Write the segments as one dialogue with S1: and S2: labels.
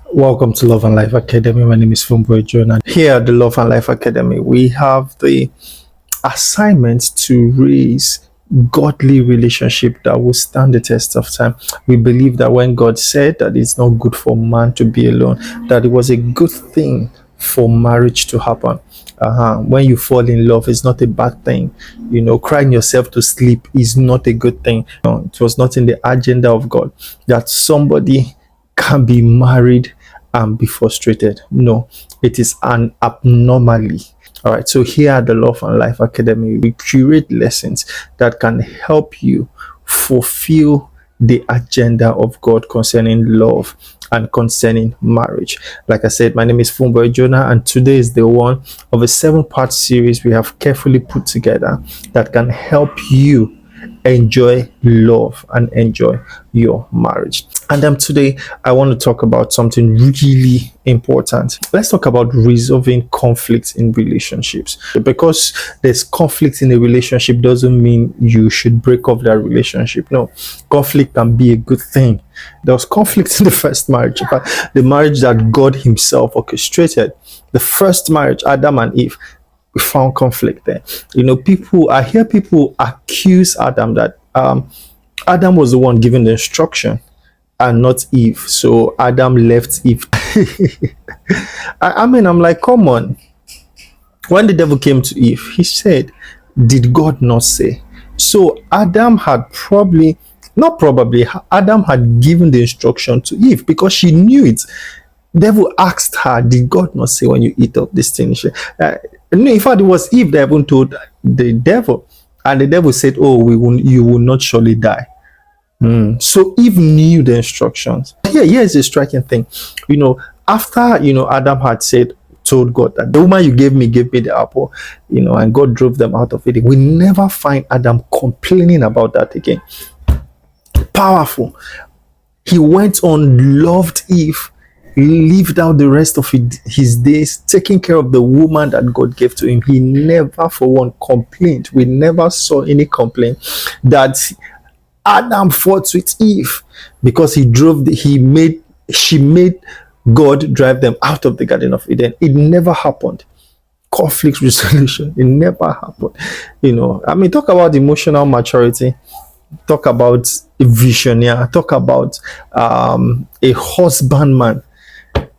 S1: Welcome to Love and Life Academy. My name is Funbunwhe Jonah. Here at the Love and Life Academy, we have the assignment to raise godly relationship that will stand the test of time. We believe that when God said that it's not good for man to be alone, that it was a good thing for marriage to happen. When you fall in love, it's not a bad thing. Crying yourself to sleep is not a good thing. No, it was not in the agenda of God that somebody can be married and be frustrated. No, it is an abnormality. All right, so here at the Love and Life Academy, we curate lessons that can help you fulfill the agenda of God concerning love and concerning marriage. Like I said, my name is Funbunwhe Jonah, and today is the one of a 7-part series we have carefully put together that can help you enjoy love and enjoy your marriage. And today I want to talk about something really important. Let's talk about resolving conflicts in relationships. Because there's conflict in a relationship doesn't mean you should break off that relationship. No, conflict can be a good thing. There was conflict in the first marriage, in fact, the marriage that God himself orchestrated. The first marriage, Adam and Eve, we found conflict there. I hear people accuse Adam that Adam was the one giving the instruction and not Eve. So Adam left Eve. I'm like, come on. When the devil came to Eve, he said, did God not say? So Adam had Adam had given the instruction to Eve because she knew it. Devil asked her, did God not say when you eat of this thing? In fact, it was Eve that even told the devil, and the devil said, oh, you will not surely die. So Eve knew the instructions. Here's the striking thing. After Adam had told God that the woman you gave me the apple, and God drove them out of it. We never find Adam complaining about that again. Powerful. He went on, loved Eve, lived out the rest of his days taking care of the woman that God gave to him. He never for one complained. We never saw any complaint that Adam fought with Eve because she made God drive them out of the Garden of Eden. It never happened. Conflict resolution, it never happened. Talk about emotional maturity, talk about a visionary, talk about a husbandman,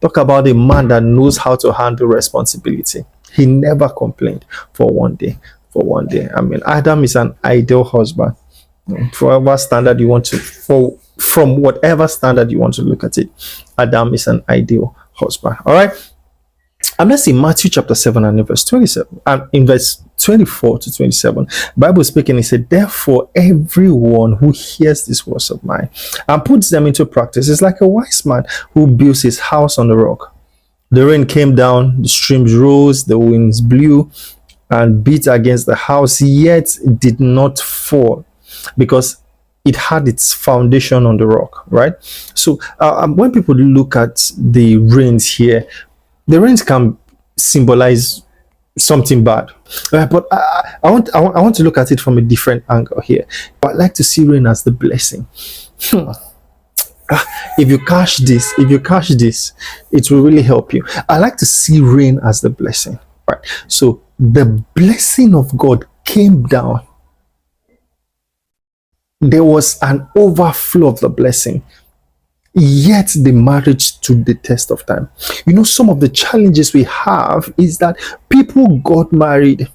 S1: talk about a man that knows how to handle responsibility. He never complained for one day. Adam is an ideal husband. From whatever standard you want to look at it, Adam is an ideal husband. All right. And let's see Matthew chapter 7 and in verse 27 and in verse 24 to 27. Bible speaking, he said, therefore, everyone who hears these words of mine and puts them into practice is like a wise man who builds his house on the rock. The rain came down, the streams rose, the winds blew and beat against the house, yet it did not fall because it had its foundation on the rock, right? So when people look at the rains here, the rains can symbolize something bad, but I want to look at it from a different angle here. I'd like to see rain as the blessing. If you catch this, it will really help you. I like to see rain as the blessing, right? So the blessing of God came down. There was an overflow of the blessing, yet the marriage stood the test of time. Some of the challenges we have is that people got married,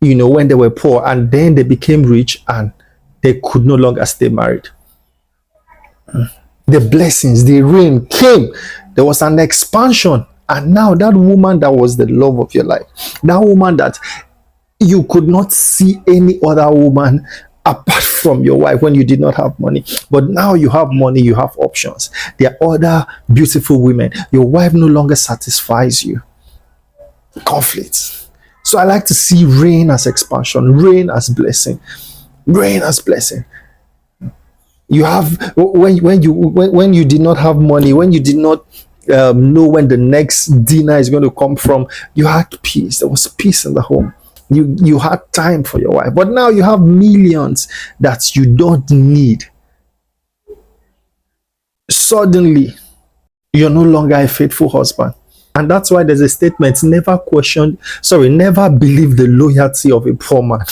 S1: when they were poor, and then they became rich and they could no longer stay married. The blessings, the rain came, there was an expansion, and now that woman that was the love of your life, that woman that you could not see any other woman apart from your wife when you did not have money, but now you have money, you have options. There are other beautiful women. Your wife no longer satisfies you. Conflicts. So I like to see rain as expansion, rain as blessing, rain as blessing. You have when you did not have money, when you did not know when the next dinner is going to come from, you had peace. There was peace in the home. You had time for your wife, but now you have millions that you don't need. Suddenly You're no longer a faithful husband. And that's why there's a statement, never believe the loyalty of a poor man.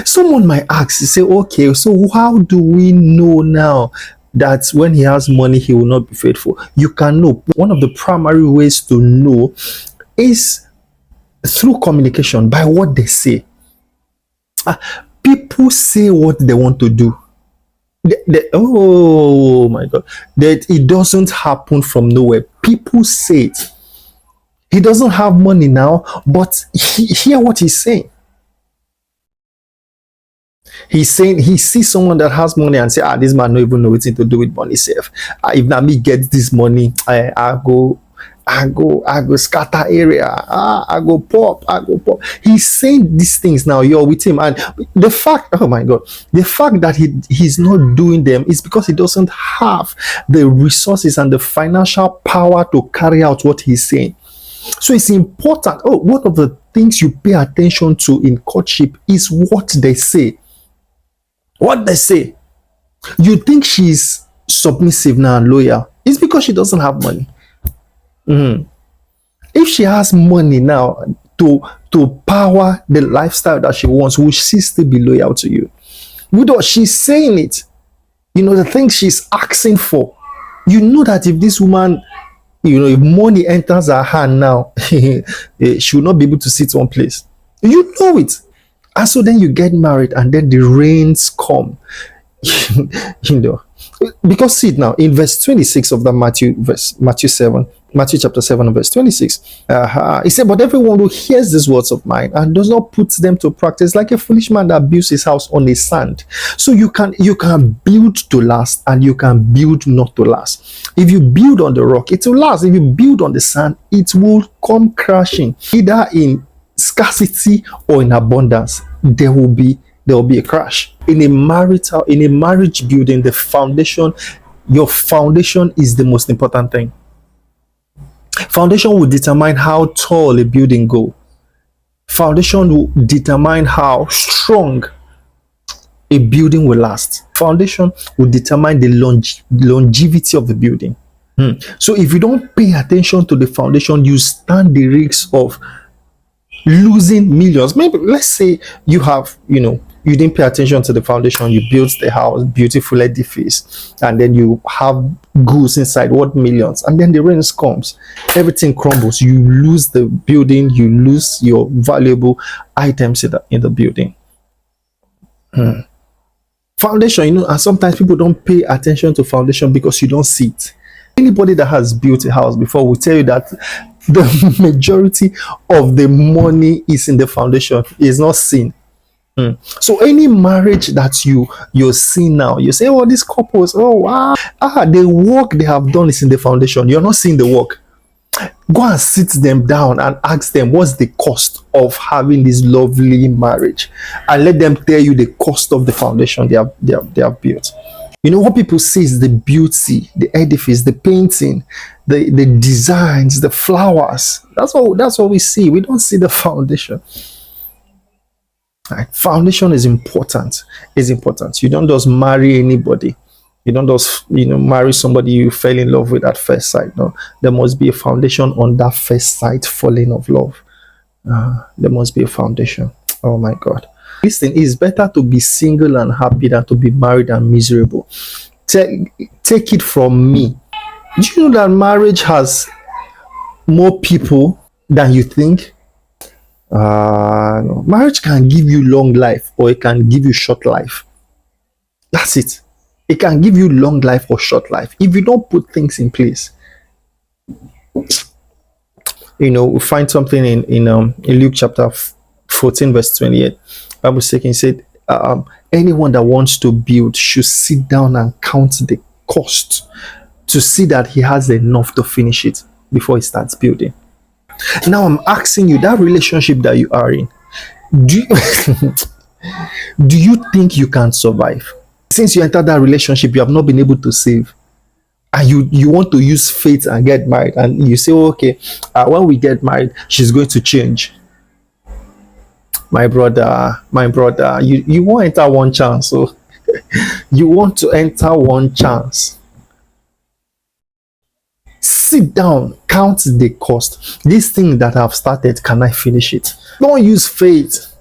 S1: Someone might ask, say, okay, so how do we know now that when he has money, he will not be faithful? You can know. One of the primary ways to know is through communication, by what they say. People say what they want to do. Oh my God. That it doesn't happen from nowhere. People say it. He doesn't have money now, but hear what he's saying. He's saying he sees someone that has money and say, this man don't even know what to do with money safe. If na me get this money, I go scatter area. I go pop. He's saying these things now. You're with him, and the fact, oh my God, the fact that he's not doing them is because he doesn't have the resources and the financial power to carry out what he's saying. So it's important. One of the things you pay attention to in courtship is what they say. What they say. You think she's submissive now and loyal. It's because she doesn't have money. If she has money now to power the lifestyle that she wants, will she still be loyal to you? She's saying it. The things she's asking for. You know that if this woman, if money enters her hand now, she will not be able to sit one place. You know it. And so then you get married and then the rains come. Because see it now in verse 26 of the Matthew chapter 7 and verse 26. He said, but everyone who hears these words of mine and does not put them to practice, like a foolish man that builds his house on a sand. So you can build to last and you can build not to last. If you build on the rock, it will last. If you build on the sand, it will come crashing. Either in scarcity or in abundance, there will be a crash. In a marriage building, your foundation is the most important thing. Foundation will determine how tall a building go. Foundation will determine how strong a building will last. Foundation will determine the longevity of the building. So if you don't pay attention to the foundation, you stand the risk of losing millions. Maybe let's say you have, you didn't pay attention to the foundation, you built the house, beautiful edifice, and then you have goods inside worth millions, and then the rains comes, everything crumbles, you lose the building, you lose your valuable items in the building. Foundation, and sometimes people don't pay attention to foundation because you don't see it. Anybody that has built a house before will tell you that the majority of the money is in the foundation, is not seen. So any marriage that you're seeing now, you say, these couples, wow, the work they have done is in the foundation. You're not seeing the work. Go and sit them down and ask them what's the cost of having this lovely marriage, and let them tell you the cost of the foundation they have built. What people see is the beauty, the edifice, the painting, the designs, the flowers. That's what we see. We don't see the foundation. Right. Foundation is important. It's important. You don't just marry anybody. You don't just marry somebody you fell in love with at first sight. No, there must be a foundation on that first sight falling of love. There must be a foundation. Oh my God. Listen, it's better to be single and happy than to be married and miserable. Take it from me. Do you know that marriage has more people than you think? No. Marriage can give you long life or it can give you short life. That's it. It can give you long life or short life if you don't put things in place. We find something in Luke chapter 14 verse 28. Bible said, anyone that wants to build should sit down and count the cost to see that he has enough to finish it before he starts building. Now I'm asking you, that relationship that you are in, do you think you can survive? Since you entered that relationship, you have not been able to save, and you want to use faith and get married, and you say, okay, when we get married, she's going to change. My brother, you won't enter one chance. So you want to enter one chance. Sit down, count the cost. This thing that I've started, can I finish it? Don't use faith.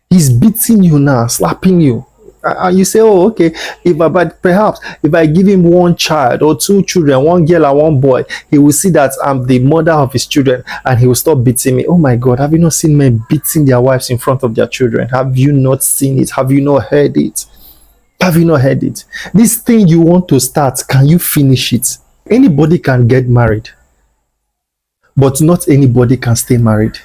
S1: He's beating you now, slapping you. And you say, oh, okay, but perhaps if I give him one child or two children, one girl and one boy, he will see that I'm the mother of his children and he will stop beating me. Oh my God, have you not seen men beating their wives in front of their children? Have you not seen it? Have you not heard it? Have you not heard it? This thing you want to start, can you finish it? Anybody can get married, but not anybody can stay married.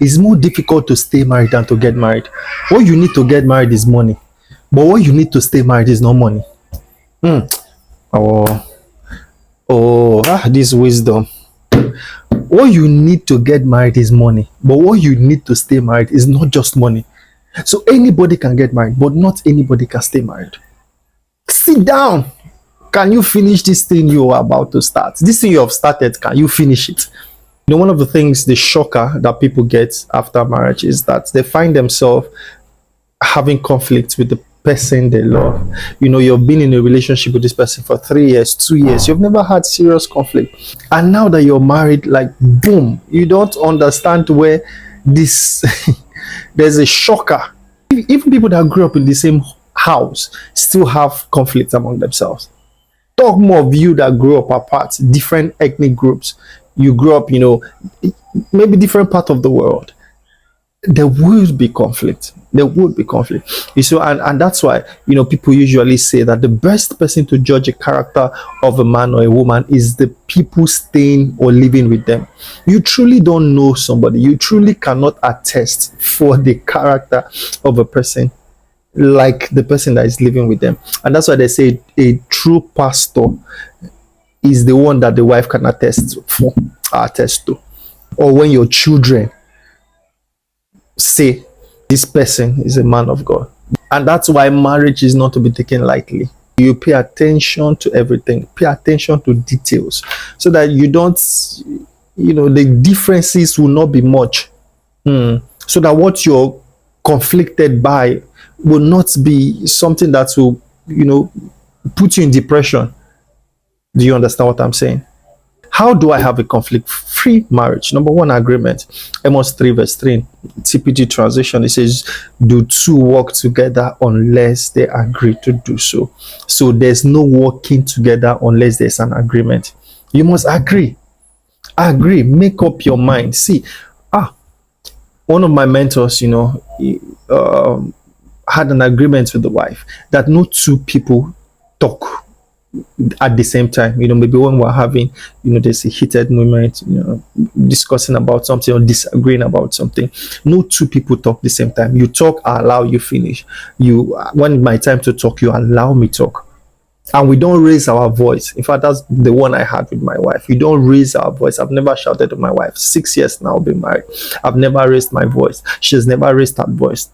S1: It's more difficult to stay married than to get married. What you need to get married is money. But what you need to stay married is not money. This wisdom. What you need to get married is money. But what you need to stay married is not just money. So anybody can get married, but not anybody can stay married. Sit down. Can you finish this thing you are about to start? This thing you have started, can you finish it? You know, one of the things, the shocker that people get after marriage is that they find themselves having conflict with the person they love. You know, you've been in a relationship with this person for 3 years, 2 years, you've never had serious conflict, and now that you're married, like boom, you don't understand where this there's a shocker. Even people that grew up in the same house still have conflicts among themselves. Talk more of you that grew up apart, different ethnic groups. You grew up, you know, maybe different part of the world. There would be conflict. There would be conflict. You see, and that's why, you know, people usually say that the best person to judge a character of a man or a woman is the people staying or living with them. You truly don't know somebody. You truly cannot attest for the character of a person like the person that is living with them. And that's why they say a true pastor is the one that the wife can attest to. Or when your children say this person is a man of God. And that's why marriage is not to be taken lightly. You pay attention to everything, pay attention to details, so that you don't, you know, the differences will not be much. So that what you're conflicted by will not be something that will, you know, put you in depression. Do you understand what I'm saying? How do I have a conflict-free marriage? Number one, agreement. Amos 3 verse 3, TPG translation, it says, do two work together unless they agree to do so. So there's no working together unless there's an agreement. You must agree. Agree. Make up your mind. See, one of my mentors, you know, had an agreement with the wife that no two people talk at the same time. You know, maybe when we're having, you know, there's a heated moment, you know, discussing about something or disagreeing about something, no two people talk the same time. You talk, I allow you finish. When my time to talk, you allow me talk. And we don't raise our voice. In fact, that's the one I had with my wife. We don't raise our voice. I've never shouted at my wife. 6 years now, I've been married. I've never raised my voice. She's never raised her voice.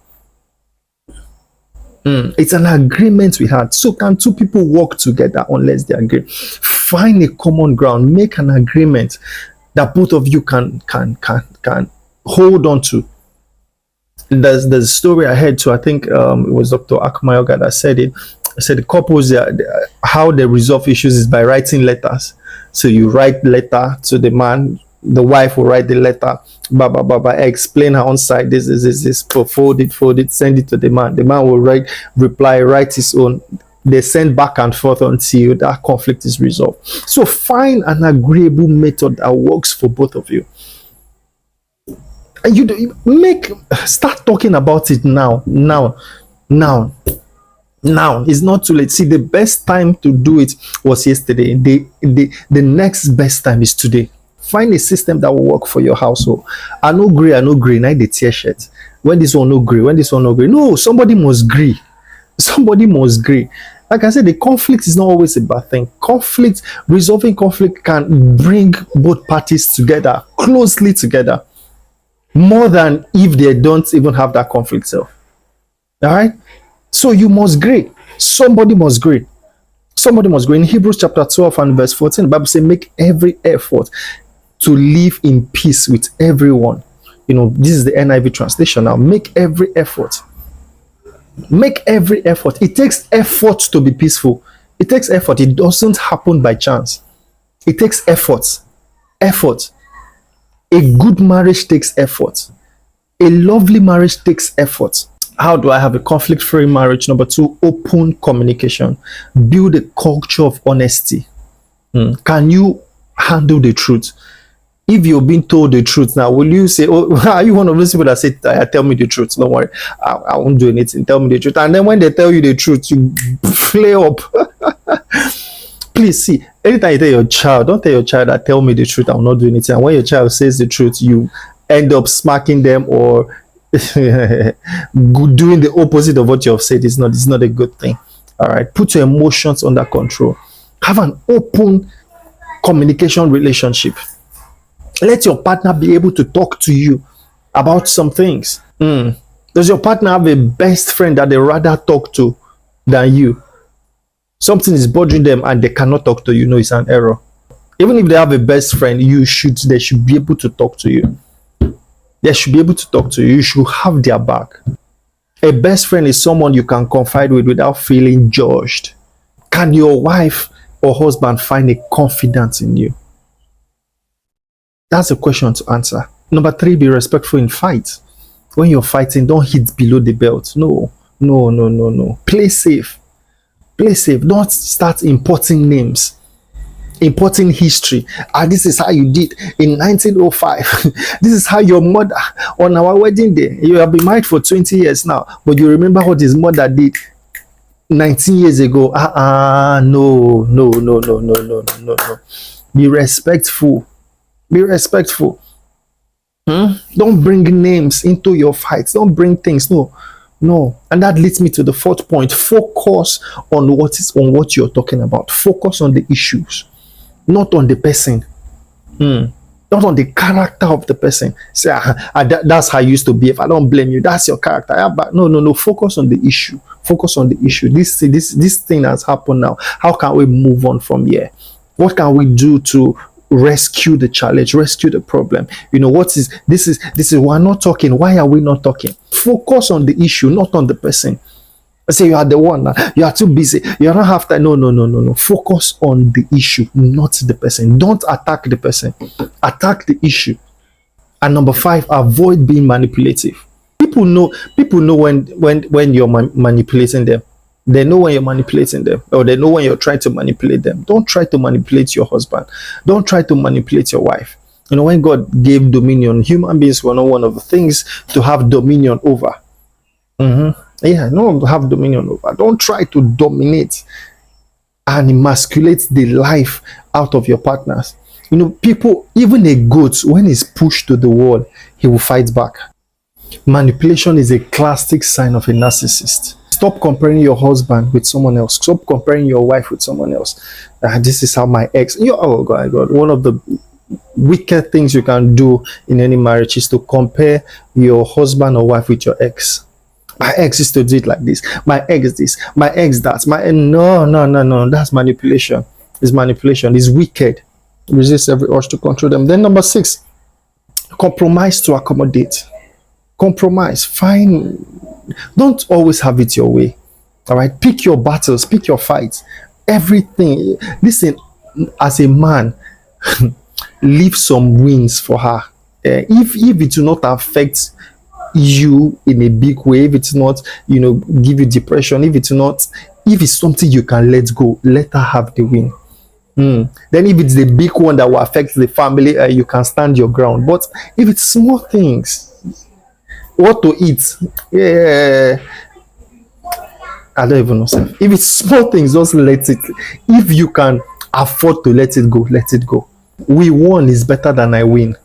S1: It's an agreement we had. So can two people work together unless they agree? Find a common ground. Make an agreement that both of you can hold on to. There's a story I heard too. I think it was Dr. Akmayoga that said it. I said the couples, how they resolve issues is by writing letters. So you write letter to the man, the wife will write the letter, explain her own side, this, fold it, send it to the man. The man will write his own. They send back and forth until that conflict is resolved. So find an agreeable method that works for both of you. And start talking about it now. Now it's not too late. See, the best time to do it was yesterday. The next best time is today. Find a system that will work for your household. I no agree, now the tear shirt. When this one no agree, no, somebody must agree. Somebody must agree. Like I said, the conflict is not always a bad thing. Resolving conflict can bring both parties together, closely together, more than if they don't even have that conflict self. All right? So you must agree. Somebody must agree. Somebody must agree. In Hebrews chapter 12 and verse 14, the Bible says, make every effort to live in peace with everyone. You know, this is the NIV translation now. Make every effort. Make every effort. It takes effort to be peaceful. It takes effort. It doesn't happen by chance. It takes effort. Effort. A good marriage takes effort. A lovely marriage takes effort. How do I have a conflict free marriage? Number two, open communication. Build a culture of honesty. Can you handle the truth? If you're being told the truth now, will you say, oh, are you one of those people that say, tell me the truth? Don't worry, I won't do anything. Tell me the truth. And then when they tell you the truth, you flare up. Please see, anytime you tell your child, don't tell your child that tell me the truth, I will not do anything. And when your child says the truth, you end up smacking them or doing the opposite of what you have said. It's not a good thing. All right. Put your emotions under control. Have an open communication relationship. Let your partner be able to talk to you about some things. Does your partner have a best friend that they rather talk to than you? Something is bothering them and they cannot talk to you. No, it's an error. Even if they have a best friend, they should be able to talk to you. They should be able to talk to you. You should have their back. A best friend is someone you can confide with without feeling judged. Can your wife or husband find a confidence in you? That's a question to answer. Number three, be respectful in fights. When you're fighting, don't hit below the belt. No. Play safe. Play safe. Don't start importing names, importing history. This is how you did in 1905. This is how your mother on our wedding day. You have been married for 20 years now, but you remember what his mother did 19 years ago. No. Be respectful. Be respectful. Don't bring names into your fights. Don't bring things. No. And that leads me to the fourth point. Focus on what you're talking about. Focus on the issues, not on the person. Not on the character of the person. Say, that's how I used to be. If I don't blame you, that's your character. But no. Focus on the issue. Focus on the issue. This thing has happened now. How can we move on from here? What can we do to rescue the challenge, rescue the problem? This is we're not talking. Why are we not talking? Focus on the issue, not on the person. I say you are the one now. You are too busy. You don't have time. No. Focus on the issue, not the person. Don't attack the person. Attack the issue. And number five, avoid being manipulative. People know when you're manipulating them. They know when you're manipulating them, or they know when you're trying to manipulate them. Don't try to manipulate your husband. Don't try to manipulate your wife. When God gave dominion, human beings were not one of the things to have dominion over. No, to have dominion over. Don't try to dominate and emasculate the life out of your partners. People, even a goat, when he's pushed to the wall, he will fight back. Manipulation is a classic sign of a narcissist. Stop comparing your husband with someone else. Stop comparing your wife with someone else. This is how my ex. Oh God. One of the wicked things you can do in any marriage is to compare your husband or wife with your ex. My ex used to do it like this. My ex this. My ex that. No. That's manipulation. It's manipulation. It's wicked. Resist every urge to control them. Then number six, compromise to accommodate. Compromise. Don't always have it your way. All right. Pick your battles. Pick your fights. Everything. Listen, as a man, leave some wins for her. If it will not affect you in a big way, if it's not, give you depression, if it's something you can let go, let her have the win. Then if it's the big one that will affect the family, you can stand your ground. But if it's small things, what to eat, I don't even know. If it's small things, just let it. If you can afford to let it go, let it go. We won is better than I win.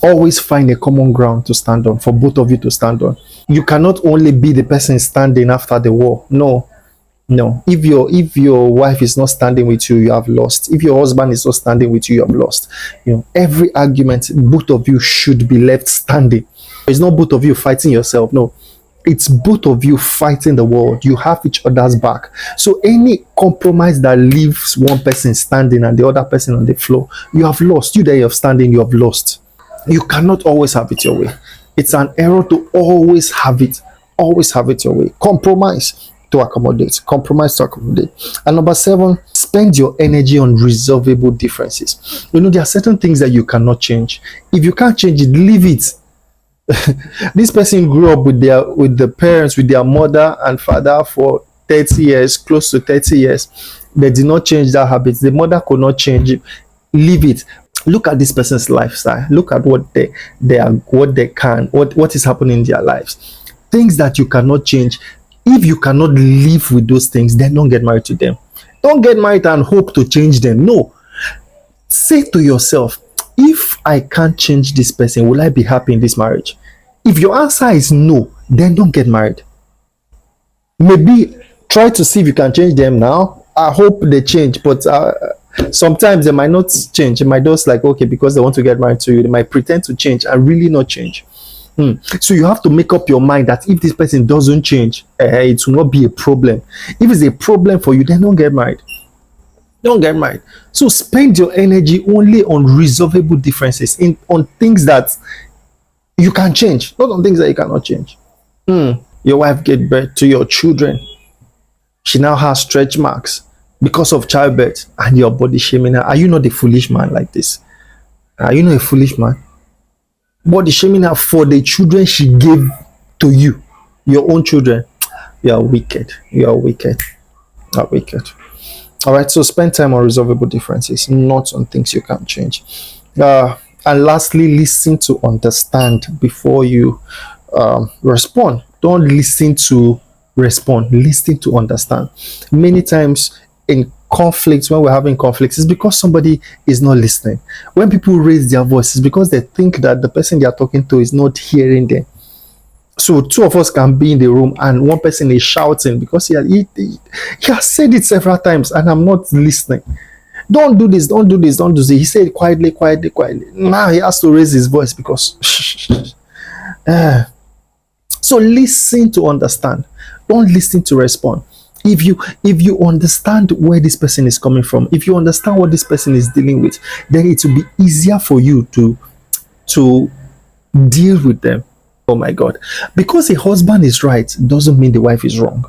S1: Always find a common ground to stand on, for both of you to stand on. You cannot only be the person standing after the war. No. If your wife is not standing with you, you have lost. If your husband is not standing with you, you have lost. Every argument, both of you should be left standing. It's not both of you fighting yourself. No, it's both of you fighting the world. You have each other's back. So any compromise that leaves one person standing and the other person on the floor, you have lost. You there, you're standing, you have lost. You cannot always have it your way. It's an error to always have it your way. Compromise to to accommodate. Compromise to accommodate. And number 7, spend your energy on resolvable differences. There are certain things that you cannot change. If you can't change it, leave it. This person grew up with the parents, with their mother and father for 30 years, close to 30 years. They did not change that habit. The mother could not change it. Leave it. Look at this person's lifestyle. Look at what what is happening in their lives. Things that you cannot change. If you cannot live with those things, then don't get married to them. Don't get married and hope to change them. No. Say to yourself, if I can't change this person, will I be happy in this marriage? If your answer is no, then don't get married. Maybe try to see if you can change them now. I hope they change, but sometimes they might not change. It might just like, okay, because they want to get married to you, they might pretend to change and really not change. So you have to make up your mind that if this person doesn't change, it will not be a problem. If it's a problem for you, then don't get married. Don't get married. So spend your energy only on resolvable differences, on things that you can change, not on things that you cannot change. Your wife gave birth to your children. She now has stretch marks because of childbirth, and your body shaming her. Are you not a foolish man like this? Are you not a foolish man? Body shaming her for the children she gave to you, your own children. You are wicked. You are wicked. You are wicked. All right. So spend time on resolvable differences, not on things you can't change. And lastly, listen to understand before you respond. Don't listen to respond. Listen to understand. Many times in conflicts, when we're having conflicts, it's because somebody is not listening. When people raise their voices, because they think that the person they are talking to is not hearing them. So two of us can be in the room and one person is shouting because he has said it several times and I'm not listening. Don't do this, don't do this, don't do this. He said quietly, quietly, quietly. Now he has to raise his voice because so listen to understand. Don't listen to respond. If you understand where this person is coming from, if you understand what this person is dealing with, then it will be easier for you to deal with them. Oh my God. Because a husband is right doesn't mean the wife is wrong.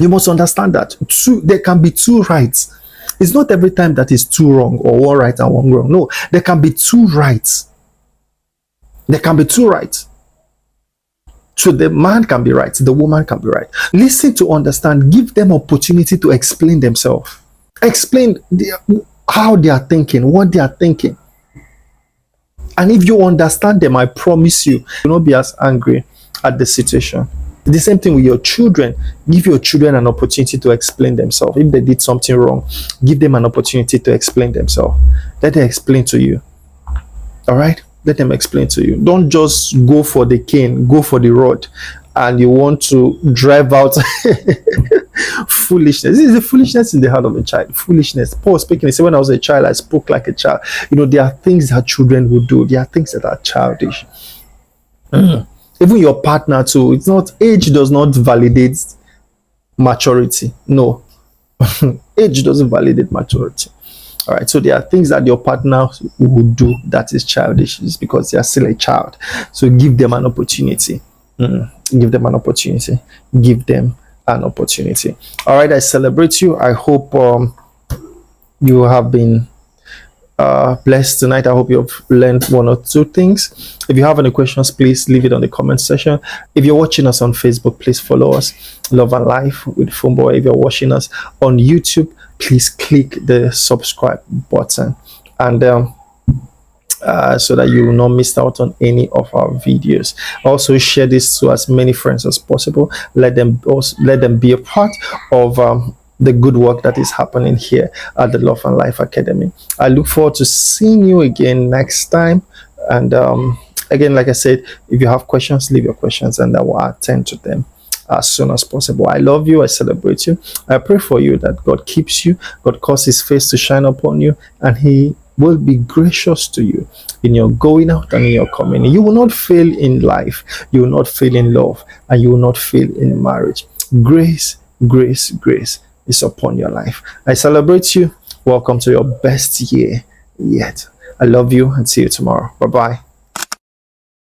S1: You must understand that. There can be two rights. It's not every time that is two wrong or one right and one wrong. No, there can be two rights. There can be two rights. So the man can be right, the woman can be right. Listen to understand, give them opportunity to explain themselves. Explain how they are thinking, what they are thinking. And if you understand them, I promise you will not be as angry at the situation. The same thing with your children. Give your children an opportunity to explain themselves. If they did something wrong, give them an opportunity to explain themselves. Let them explain to you. All right? Let them explain to you. Don't just go for the cane, go for the rod, and you want to drive out foolishness. This is the foolishness in the heart of a child. Foolishness. Paul speaking, he said, when I was a child, I spoke like a child. There are things that children will do. There are things that are childish. Even your partner too. It's not, age does not validate maturity. No. Age doesn't validate maturity. All right, so there are things that your partner would do that is childish. It's because they are still a child. So give them an opportunity. Give them an opportunity. Give them an opportunity. All right, I celebrate you. I hope you have been blessed tonight. I hope you have learned one or two things. If you have any questions, please leave it on the comment section. If you're watching us on Facebook, please follow us, Love and Life with Funbunwhe. If you're watching us on YouTube, please click the subscribe button, and so that you will not miss out on any of our videos. Also share this to as many friends as possible. Let them be a part of the good work that is happening here at the Love and Life Academy. I look forward to seeing you again next time. And again, like I said, if you have questions, leave your questions and I will attend to them as soon as possible. I love you. I celebrate you. I pray for you that God keeps you, God causes his face to shine upon you, and he will be gracious to you in your going out and in your coming. You will not fail in life. You will not fail in love, and you will not fail in marriage. Grace, grace, grace is upon your life. I celebrate you. Welcome to your best year yet. I love you and see you tomorrow. Bye-bye.